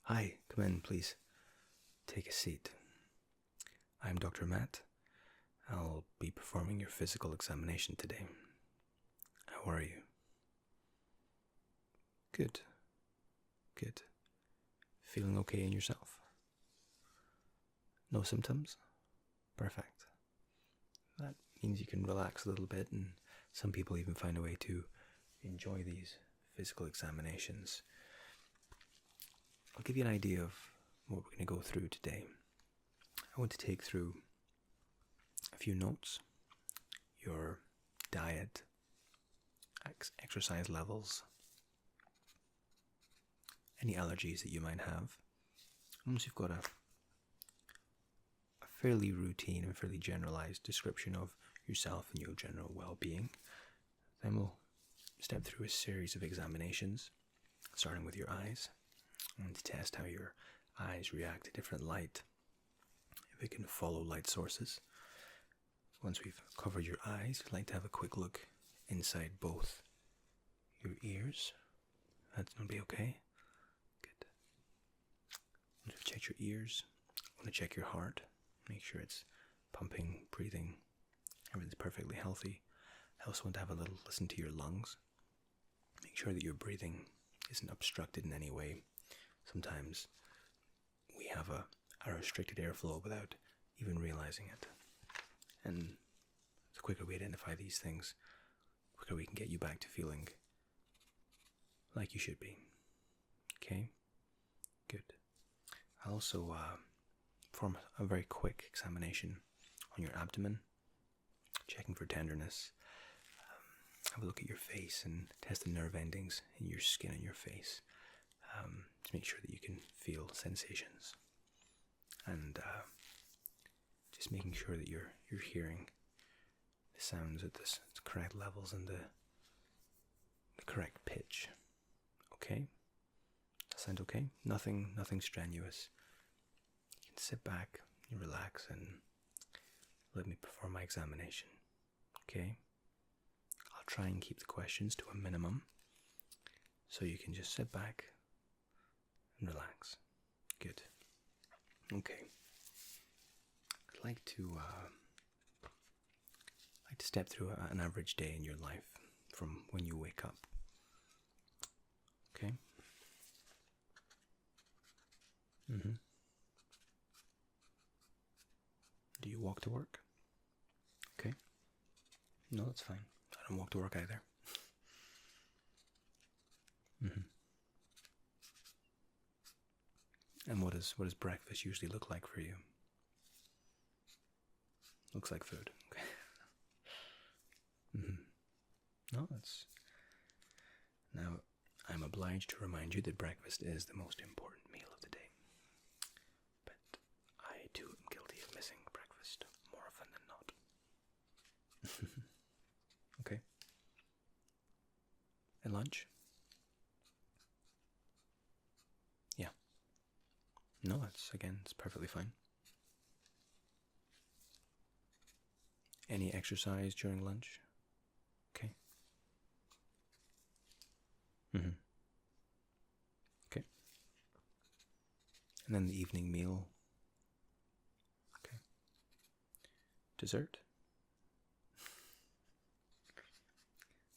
Hi, come in, please. Take a seat. I'm Dr. Matt. I'll be performing your physical examination today. How are you? Good. Good. Feeling okay in yourself? No symptoms? Perfect. That means you can relax a little bit, and some people even find a way to enjoy these physical examinations. I'll give you an idea of what we're going to go through today. I want to take through a few notes, your diet, exercise levels, any allergies that you might have. Once you've got a fairly routine and fairly generalized description of yourself and your general well-being, then we'll step through a series of examinations, starting with your eyes, and to test how your eyes react to different light, if it can follow light sources. Once we've covered your eyes, I'd like to have a quick look inside both your ears. That's going to be okay? Good. Once we've checked your ears, I want to check your heart. Make sure it's pumping, breathing, everything's perfectly healthy. I also want to have a little listen to your lungs. Make sure that your breathing isn't obstructed in any way. Sometimes we have a restricted airflow without even realizing it. And the quicker we identify these things, the quicker we can get you back to feeling like you should be. Okay? Good. I'll also perform a very quick examination on your abdomen, checking for tenderness. Have a look at your face and test the nerve endings in your skin and your face to make sure that you can feel sensations. And just making sure that you're hearing the sounds at the correct levels and the correct pitch. Okay? That sound okay? Nothing strenuous. You can sit back, you relax, and let me perform my examination. Okay? I'll try and keep the questions to a minimum, so you can just sit back and relax. Good. Okay. I'd like to step through an average day in your life from when you wake up. Okay? Do you walk to work? Okay. No, that's fine. I don't walk to work either. And what does breakfast usually look like for you? Looks like food. Okay. No, that's... Now, I'm obliged to remind you that breakfast is the most important meal of the day. But I too am guilty of missing breakfast more often than not. Okay. And lunch? Yeah. No, it's perfectly fine. Any exercise during lunch? Okay. Okay. And then the evening meal? Okay. Dessert?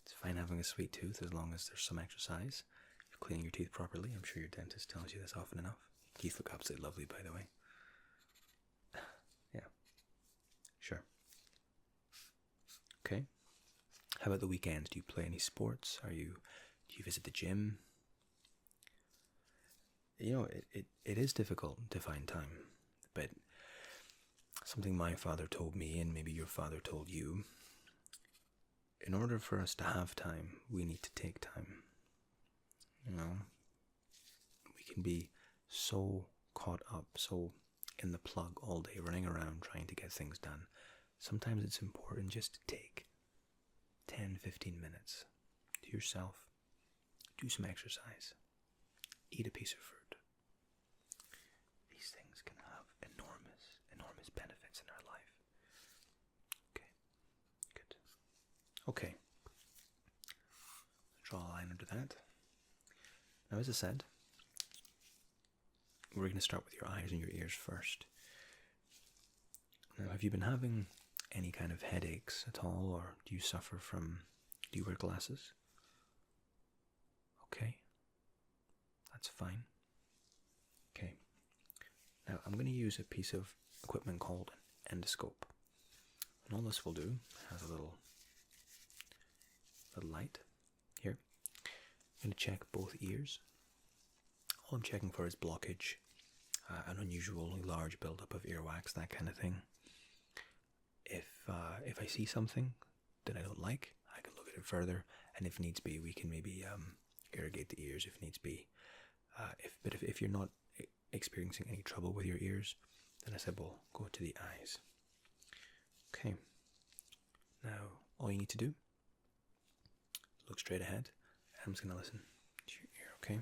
It's fine having a sweet tooth as long as there's some exercise. You're cleaning your teeth properly. I'm sure your dentist tells you this often enough. Teeth look absolutely lovely, by the way. Yeah. Sure. Okay. How about the weekends? Do you play any sports? Do you visit the gym? You know, it is difficult to find time, but something my father told me, and maybe your father told you, in order for us to have time, we need to take time. You know, we can be so caught up, so in the plug all day, running around trying to get things done. Sometimes it's important just to take 10-15 minutes to yourself, do some exercise, eat a piece of fruit. These things can have enormous benefits in our life. Okay, good. Okay, draw a line under that. Now, as I said, we're going to start with your eyes and your ears first. Now, have you been having any kind of headaches at all, or do you wear glasses? Okay, that's fine. Okay, now I'm going to use a piece of equipment called an endoscope. And all this will do, has a little light here. I'm going to check both ears. All I'm checking for is blockage, an unusually large buildup of earwax, that kind of thing. If I see something that I don't like, I can look at it further, and if needs be, we can maybe irrigate the ears if needs be. If you're not experiencing any trouble with your ears, then I said we'll go to the eyes. Okay. Now all you need to do, look straight ahead, and I'm just going to listen to your ear. Okay.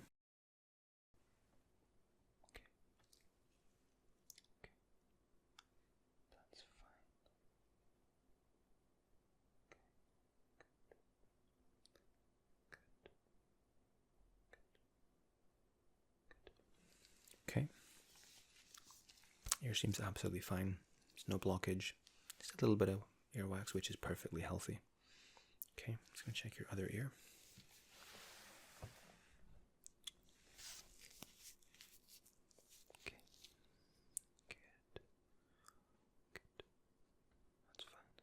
Okay. Ear seems absolutely fine. There's no blockage. Just a little bit of earwax, which is perfectly healthy. Okay, I'm just going to check your other ear. Okay. Good. Good. That's fine.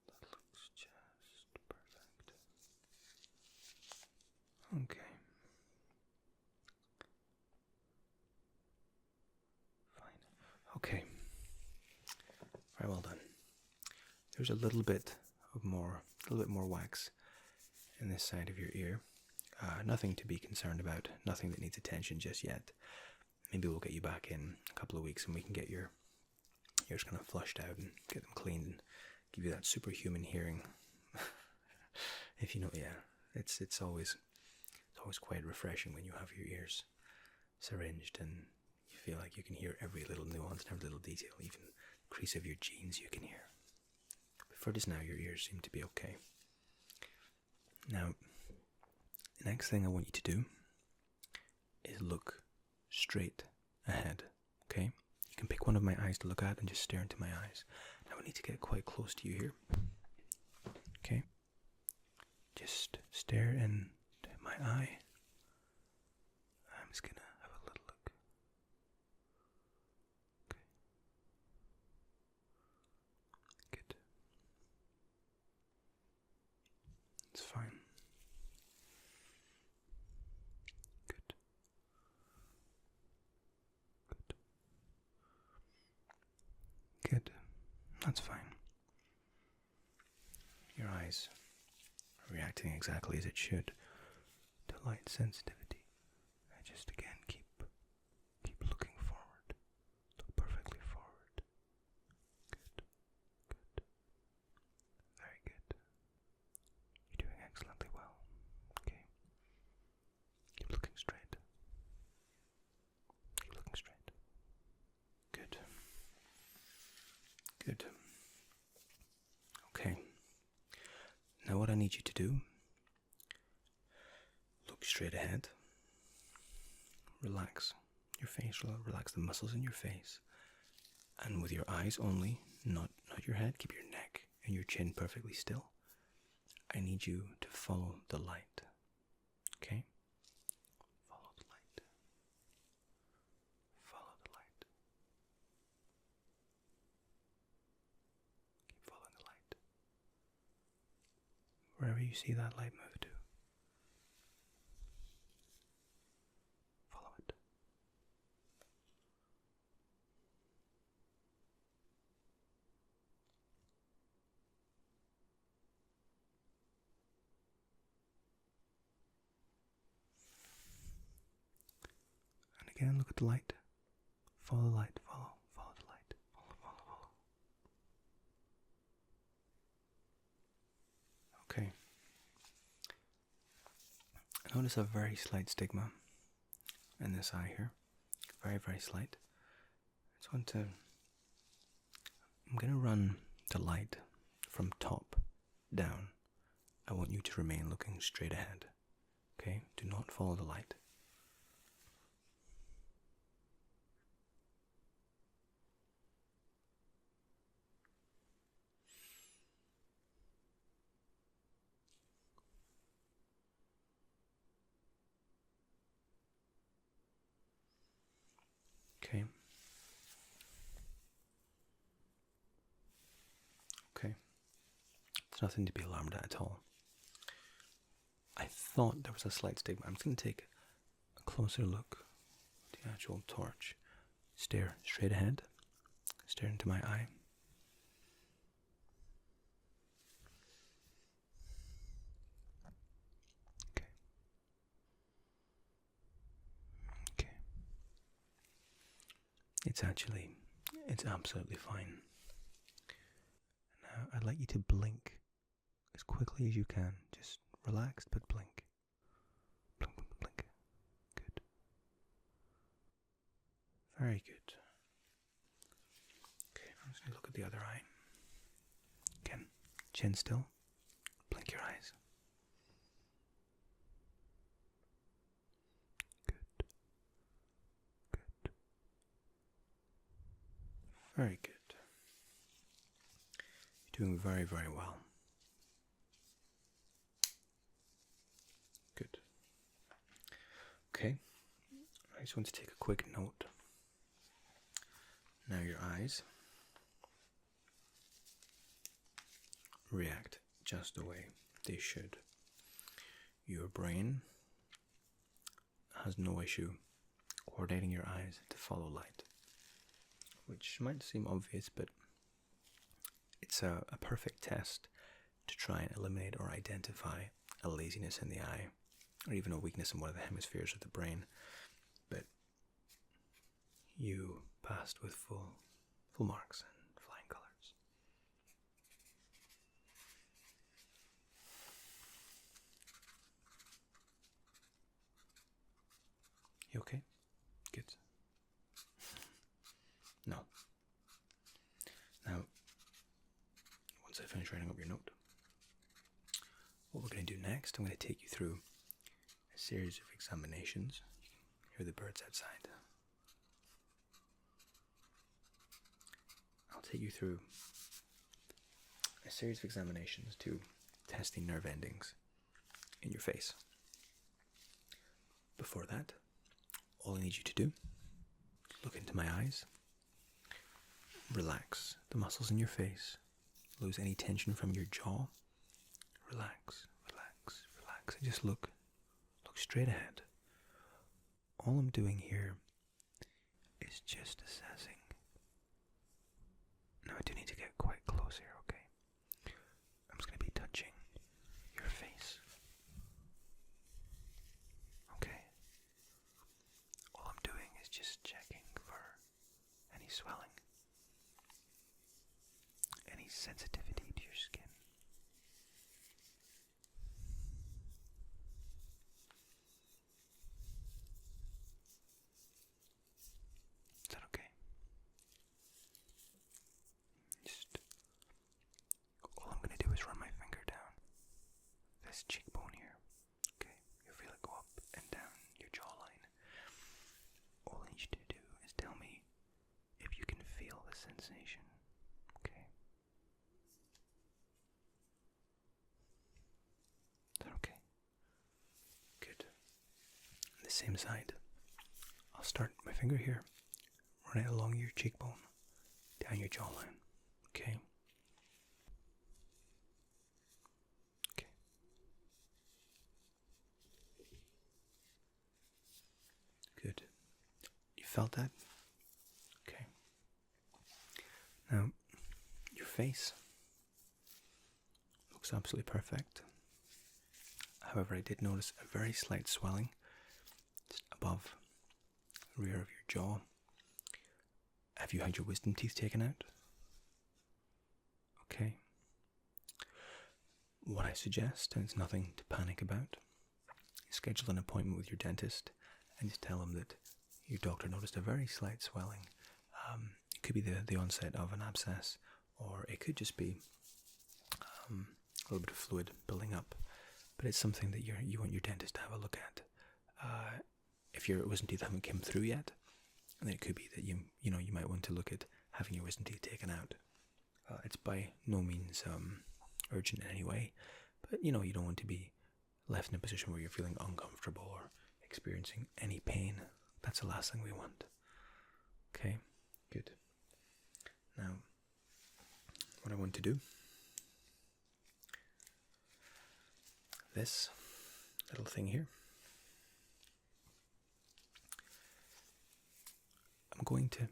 That looks just perfect. Okay. Okay, very well done. There's a little bit more wax in this side of your ear. Nothing to be concerned about. Nothing that needs attention just yet. Maybe we'll get you back in a couple of weeks and we can get your ears kind of flushed out and get them cleaned and give you that superhuman hearing. If you know, yeah, it's always quite refreshing when you have your ears syringed and you feel like you can hear every little nuance and every little detail, even the crease of your jeans you can hear. But for just now, your ears seem to be okay. Now, the next thing I want you to do is look straight ahead, okay? You can pick one of my eyes to look at and just stare into my eyes. Now I need to get quite close to you here, okay? Just stare into my eye. I'm just gonna have a little look. Okay. Good. It's fine. Good. Good. Good. That's fine. Your eyes are reacting exactly as it should to light sensitivity. And just again keep looking forward. Look perfectly forward. Good. Good. Very good. You're doing excellently well. Okay. Keep looking straight. Keep looking straight. Good. Good. Okay. Now what I need you to do, look straight ahead. Relax your face, relax the muscles in your face. And with your eyes only, not your head, keep your neck and your chin perfectly still. I need you to follow the light. Okay? Follow the light. Follow the light. Keep following the light. Wherever you see that light move to, follow it. And again, look at the light. Follow the light. Follow the light. Follow. Okay. I notice a very slight stigma in this eye here. Very, very slight. I'm going to run the light from top down. I want you to remain looking straight ahead. Okay? Do not follow the light. There's nothing to be alarmed at all. I thought there was a slight stigma. I'm just going to take a closer look at the actual torch. Stare straight ahead. Stare into my eye. Okay. Okay. It's absolutely fine. Now, I'd like you to blink as quickly as you can. Just relaxed, but blink. Blink, blink, blink. Good. Very good. Okay, I'm just going to look at the other eye. Again, chin still. Blink your eyes. Good. Good. Very good. You're doing very, very well. Good. Okay. I just want to take a quick note. Now your eyes react just the way they should. Your brain has no issue coordinating your eyes to follow light, which might seem obvious, but it's a perfect test to try and eliminate or identify a laziness in the eye, or even a weakness in one of the hemispheres of the brain. But you passed with full marks and flying colors. You okay? Good. No. Now, once I finish writing up your note, what we're going to do next, I'm going to take you through a series of examinations. You can hear the birds outside. I'll take you through a series of examinations to test the nerve endings in your face. Before that, all I need you to do, look into my eyes, relax the muscles in your face, lose any tension from your jaw, relax, relax, relax, and just look straight ahead. All I'm doing here is just assessing. Now I do need to get quite close here, okay? I'm just going to be touching your face. Okay? All I'm doing is just checking for any swelling, any sensitivity to your skin. Is that okay? Just all I'm going to do is run my finger down this cheekbone here. Okay, you'll feel it go up and down your jawline. All I need you to do is tell me if you can feel the sensation. Okay. Is that okay? Good. On the same side, I'll start my finger here, run it along your cheekbone, down your jawline. Okay. Okay. Good. You felt that? Okay. Now, your face looks absolutely perfect. However, I did notice a very slight swelling just above the rear of your jaw. Have you had your wisdom teeth taken out? Okay. What I suggest, and it's nothing to panic about, is schedule an appointment with your dentist and just tell him that your doctor noticed a very slight swelling. It could be the onset of an abscess, or it could just be a little bit of fluid building up. But it's something that you want your dentist to have a look at. If your wisdom teeth haven't come through yet, then it could be that you might want to look at having your wisdom teeth taken out. It's by no means urgent in any way, but you don't want to be left in a position where you're feeling uncomfortable or experiencing any pain. That's the last thing we want. Okay, good. Now, what I want to do this little thing here. I'm going to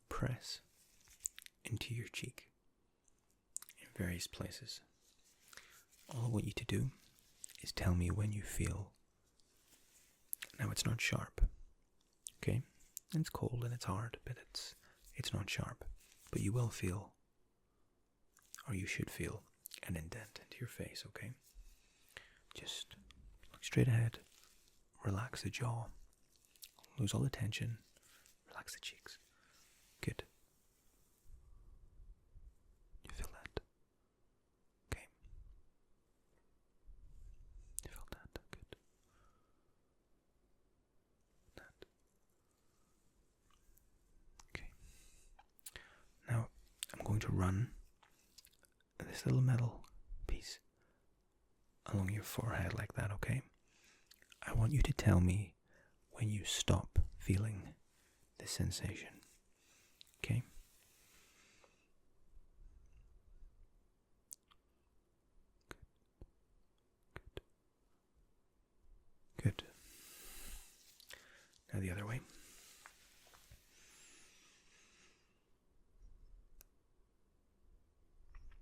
press into your cheek in various places. All I want you to do is tell me when you feel. Now, it's not sharp, okay? It's cold and it's hard, but it's not sharp. But you will feel, or you should feel, an indent into your face, okay? Just look straight ahead, relax the jaw, lose all the tension, relax the cheeks. Good. You feel that? Okay. You feel that? Good. That. Okay. Now, I'm going to run this little metal piece along your forehead like that, okay? I want you to tell me when you stop feeling this sensation, okay? Good. Now the other way.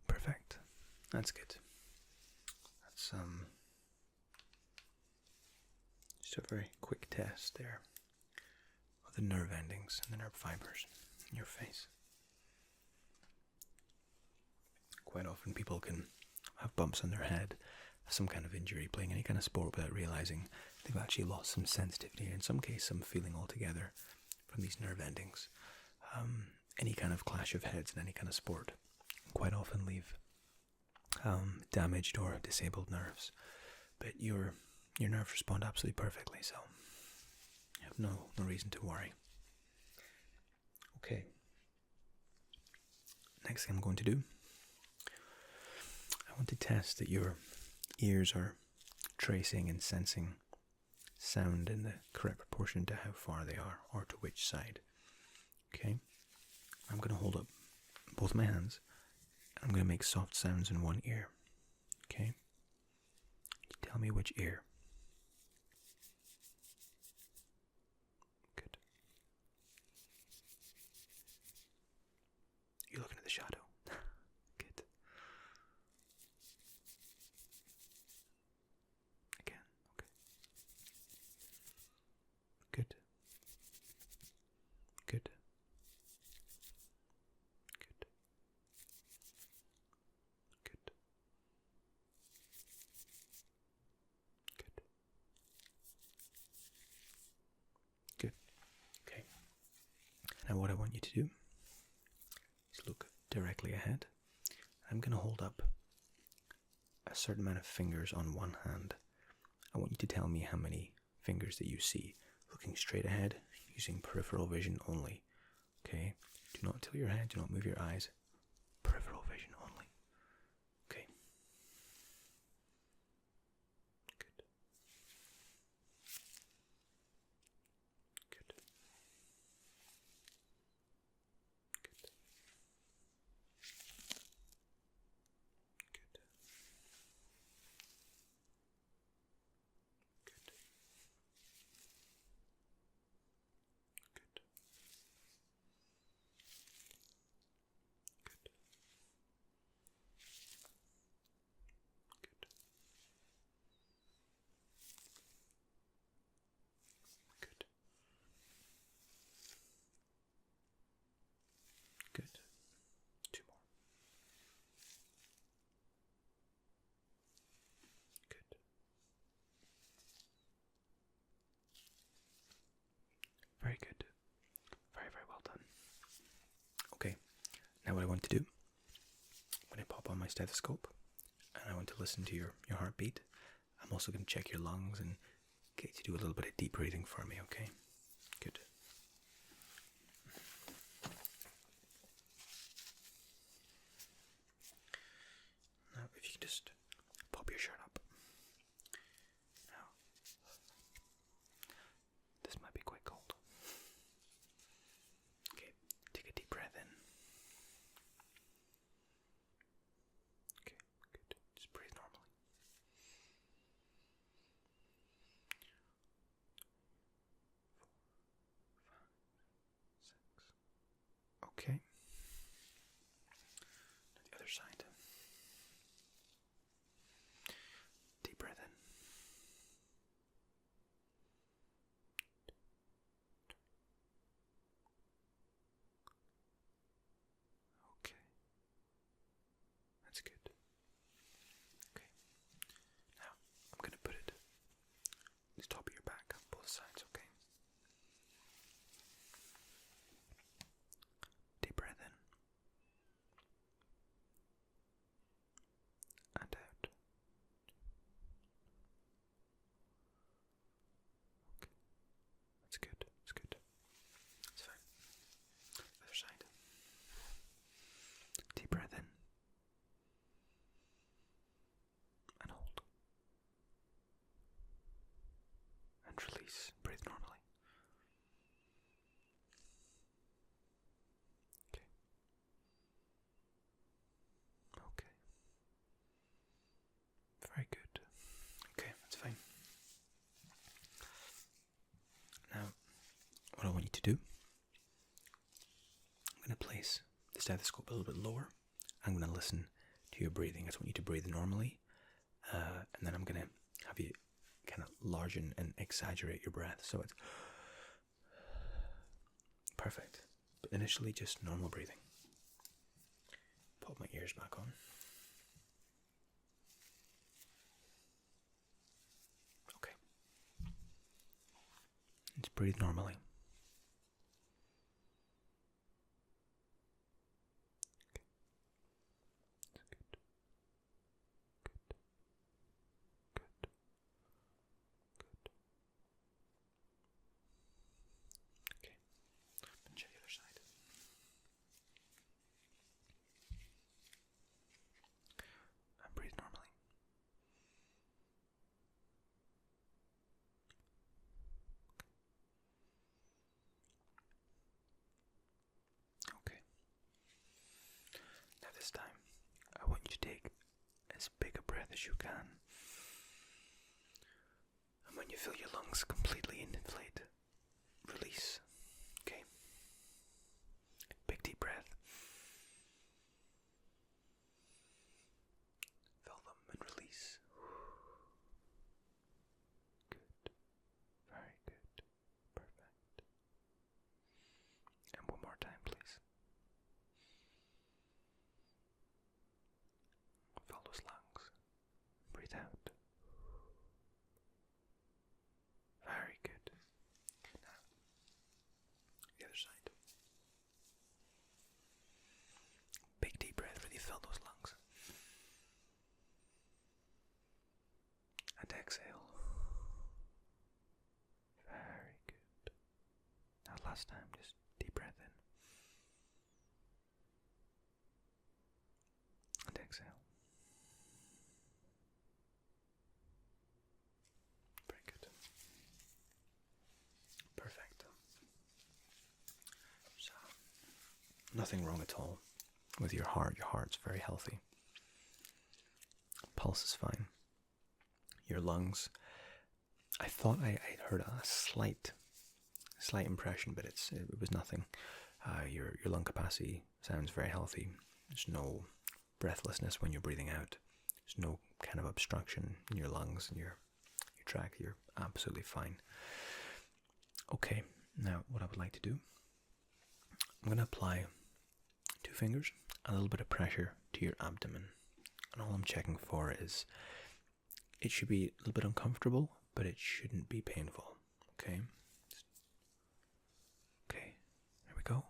Perfect. That's good. That's just a very quick test there of the nerve endings and the nerve fibers in your face. Quite often people can have bumps on their head, some kind of injury, playing any kind of sport without realizing they've actually lost some sensitivity, and in some case some feeling altogether from these nerve endings. Any kind of clash of heads in any kind of sport quite often leave damaged or disabled nerves, but your nerves respond absolutely perfectly, so you have no reason to worry. Okay. Next thing I'm going to do, I want to test that your ears are tracing and sensing sound in the correct proportion to how far they are, or to which side. Okay? I'm going to hold up both my hands, and I'm going to make soft sounds in one ear. Okay? You tell me which ear. Good. You're looking at the shadow. Good. Again. Okay. Good. Good. Good. Good. Good. Good. Okay. Now what I want you to do is look directly ahead. I'm going to hold up a certain amount of fingers on one hand. I want you to tell me how many fingers that you see, looking straight ahead, using peripheral vision only. Okay? Do not tilt your head, do not move your eyes. Peripheral vision only. Okay. Good. Good. Good. Good. Good. Good. Good. Good. Two more. Good. Very good. Very, very well done. Okay, now what I want to do, I'm going to pop on my stethoscope and I want to listen to your heartbeat. I'm also going to check your lungs and get you to do a little bit of deep breathing for me, okay? Good. Now, if you can just pop your shirt up. Now, this might be quite cold. Okay, take a deep breath in. Okay, good. Just breathe normally. to do, I'm going to place the stethoscope a little bit lower. I'm going to listen to your breathing. I just want you to breathe normally, and then I'm going to have you kind of largen and exaggerate your breath, so it's perfect. But initially, just normal breathing. Pop my ears back on. Okay. Just breathe normally. This time, I want you to take as big a breath as you can. And when you feel your lungs completely inflate, release. Okay? Big deep breath. Fill them and release. Good. Very good. Perfect. And one more time, please. Fill those lungs. Breathe out. Very good. Now, the other side. Big deep breath, really fill those lungs. And exhale. Very good. Now last time, just deep breath in. And exhale. Very good. Perfect. So, nothing wrong at all with your heart. Your heart's very healthy. Pulse is fine. Your lungs, I thought I heard a slight impression, but it was nothing. Your lung capacity sounds very healthy. There's no breathlessness when you're breathing out. There's no kind of obstruction in your lungs and your tract. You're absolutely fine. Okay, now what I would like to do, I'm going to apply 2 fingers, a little bit of pressure to your abdomen. And all I'm checking for is, it should be a little bit uncomfortable, but it shouldn't be painful. Okay? Okay, there we go.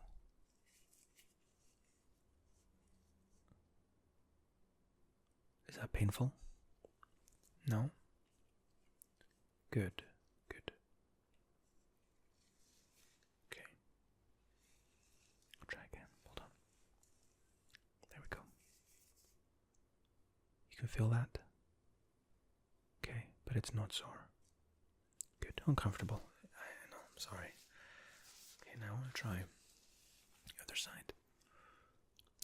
Is that painful? No? Good, good. Okay. I'll try again. Hold on. There we go. You can feel that? Okay, but it's not sore. Good. Uncomfortable. I know, I'm sorry. Okay, now I want to try the other side.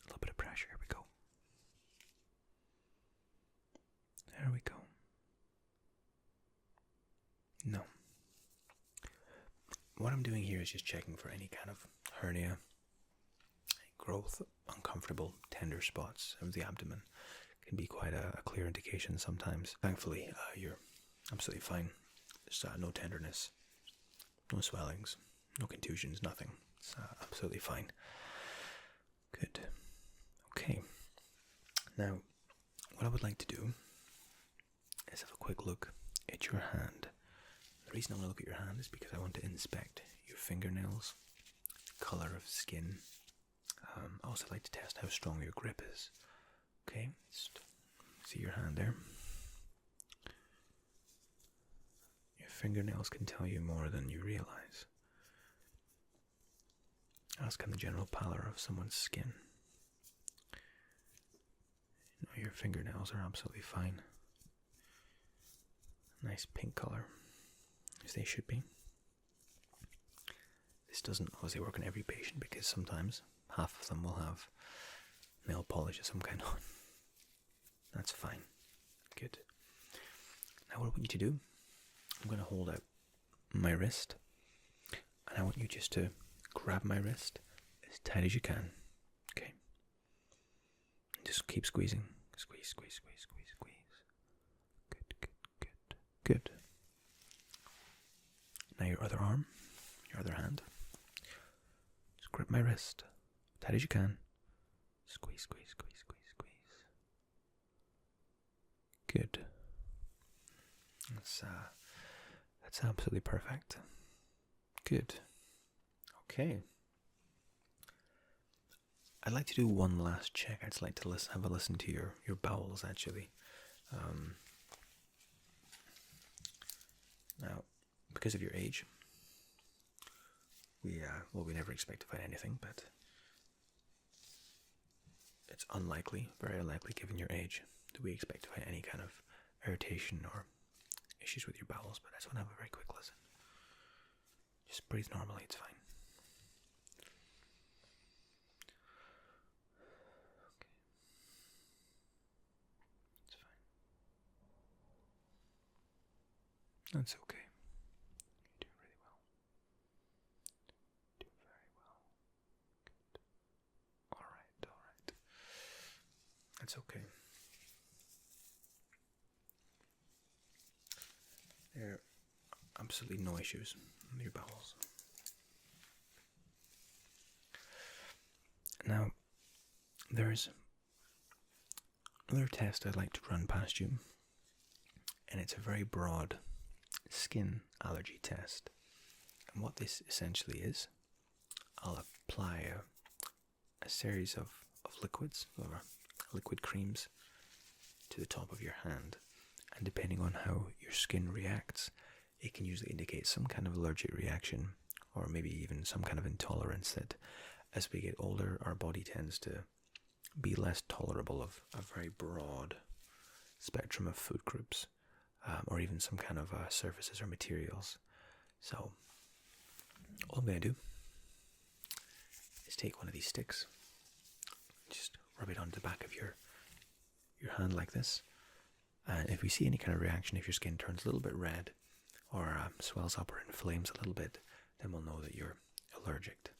A little bit of pressure. Here we go. There we go. No. What I'm doing here is just checking for any kind of hernia, growth, uncomfortable, tender spots of the abdomen. Can be quite a clear indication sometimes. Thankfully, you're absolutely fine. There's no tenderness, no swellings, no contusions, nothing. It's absolutely fine. Good. Okay. Now, what I would like to do is have a quick look at your hand. The reason I want to look at your hand is because I want to inspect your fingernails, color of skin. I also like to test how strong your grip is. Okay, just see your hand there. Your fingernails can tell you more than you realize. As can the general pallor of someone's skin. You know, your fingernails are absolutely fine. Nice pink color, as they should be. This doesn't obviously work on every patient because sometimes half of them will have nail polish of some kind on. That's fine. Good. Now what I want you to do, I'm going to hold out my wrist and I I want you just to grab my wrist as tight as you can. Okay. Just keep squeezing. Squeeze, squeeze, squeeze, squeeze, squeeze. Good, good, good, good. Now your other arm, your other hand. Just grip my wrist, tight as you can. Squeeze, squeeze, squeeze, squeeze, squeeze. Good. That's absolutely perfect. Good. Okay. I'd like to do one last check. I'd like to have a listen to your bowels, actually. Now, because of your age, we never expect to find anything, but it's unlikely, very unlikely given your age, that we expect to find any kind of irritation or issues with your bowels, but I just want to have a very quick listen. Just breathe normally, it's fine. Okay. It's fine. That's okay. You're doing really well. Doing very well. Good. Alright. That's okay. There are absolutely no issues with your bowels. Now, there's another test I'd like to run past you, and it's a very broad skin allergy test. And what this essentially is, I'll apply a series of liquids, or liquid creams, to the top of your hand. And depending on how your skin reacts, it can usually indicate some kind of allergic reaction, or maybe even some kind of intolerance that, as we get older, our body tends to be less tolerable of a very broad spectrum of food groups, or even some kind of surfaces or materials. So, all I'm going to do is take one of these sticks, just rub it onto the back of your hand like this. And if we see any kind of reaction, if your skin turns a little bit red or swells up or inflames a little bit, then we'll know that you're allergic.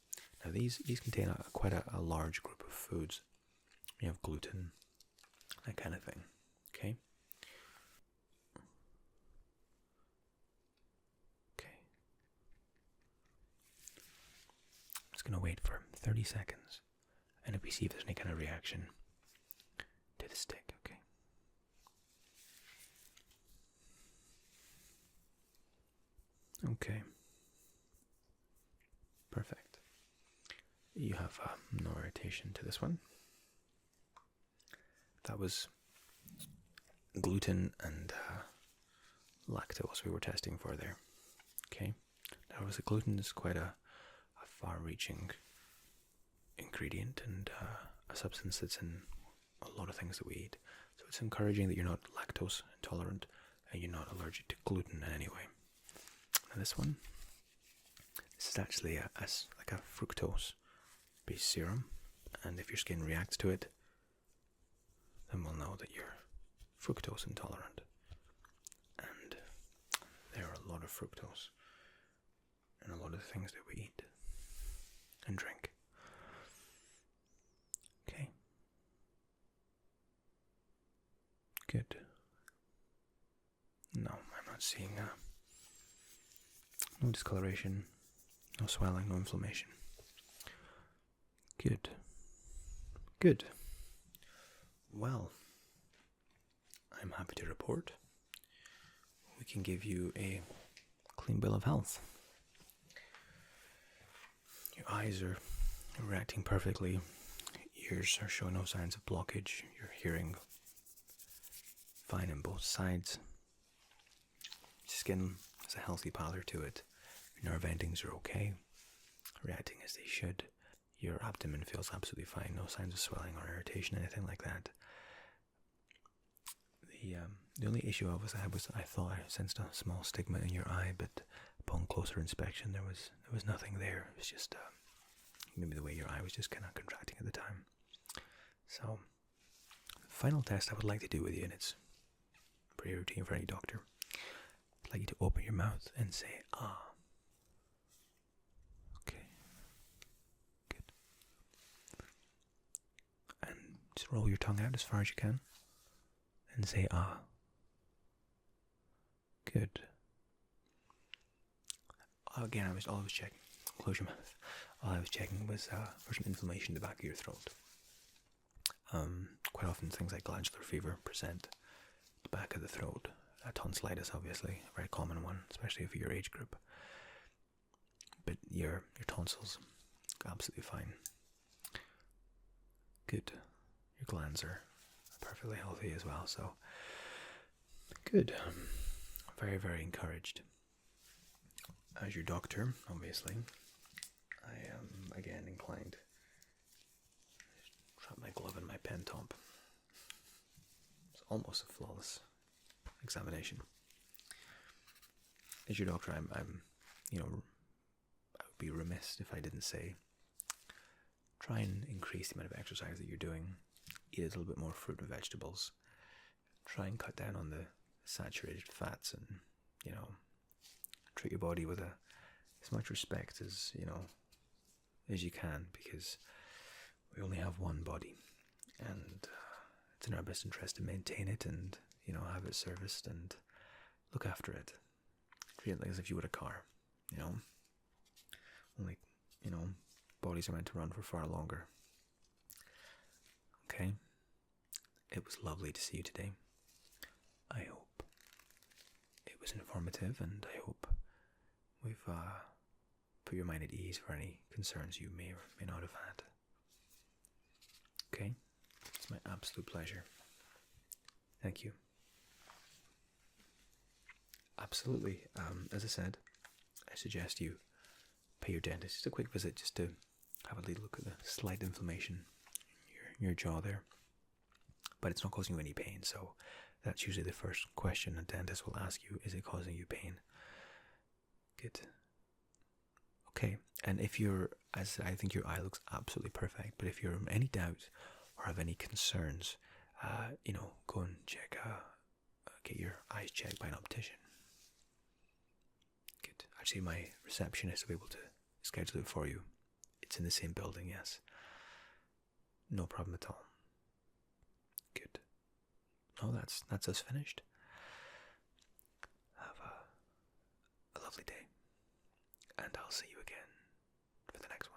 Now these contain quite a large group of foods. You have gluten, that kind of thing. Okay? Okay. I'm just going to wait for 30 seconds. And if we see if there's any kind of reaction to the stick, okay? Okay. Perfect. You have no irritation to this one. That was gluten and lactose we were testing for there. Okay. Now, gluten is quite a far-reaching ingredient and a substance that's in a lot of things that we eat. So it's encouraging that you're not lactose intolerant and you're not allergic to gluten in any way. Now this is actually like a fructose-based serum, and if your skin reacts to it, then we'll know that you're fructose intolerant. And there are a lot of fructose in a lot of the things that we eat and drink. Okay. Good. No, I'm not seeing no discoloration, no swelling, no inflammation. Good. Good. Well, I'm happy to report we can give you a clean bill of health. Your eyes are reacting perfectly, ears are showing no signs of blockage, your hearing fine on both sides, skin has a healthy pallor to it, your nerve endings are okay, reacting as they should, your abdomen feels absolutely fine, no signs of swelling or irritation, anything like that. The only issue I had was I thought I sensed a small stigma in your eye, but upon closer inspection there was nothing there. It was just maybe the way your eye was just kind of contracting at the time. So, the final test I would like to do with you, and it's pretty routine for any doctor. I'd like you to open your mouth and say, ah. roll your tongue out as far as you can and say ah. Good. Again, all I was checking. Close your mouth. All I was checking was for some inflammation in the back of your throat. Quite often things like glandular fever present the back of the throat. Tonsillitis, obviously, a very common one, especially for your age group. But your tonsils, absolutely fine. Good. Your glands are perfectly healthy as well, so good. Very, very encouraged. As your doctor, obviously, I am again inclined to drop my glove in my pen top. It's almost a flawless examination. As your doctor, I'm I would be remiss if I didn't say, try and increase the amount of exercise that you're doing. Eat a little bit more fruit and vegetables. Try and cut down on the saturated fats, and treat your body with as much respect as you can, because we only have one body, and it's in our best interest to maintain it and have it serviced and look after it. Treat it like as if you would a car. Only bodies are meant to run for far longer. Okay, it was lovely to see you today. I hope it was informative, and I hope we've put your mind at ease for any concerns you may or may not have had. Okay, it's my absolute pleasure. Thank you. Absolutely. As I said, I suggest you pay your dentist just a quick visit, just to have a little look at the slight inflammation in your jaw there. But it's not causing you any pain, so that's usually the first question a dentist will ask you: is it causing you pain? Good. Okay, and if as I think your eye looks absolutely perfect, but if you're in any doubt or have any concerns, go and get your eyes checked by an optician. Good. Actually, my receptionist will be able to schedule it for you. It's in the same building, yes. No problem at all. Good. Oh, that's us finished. Have a lovely day, and I'll see you again for the next one.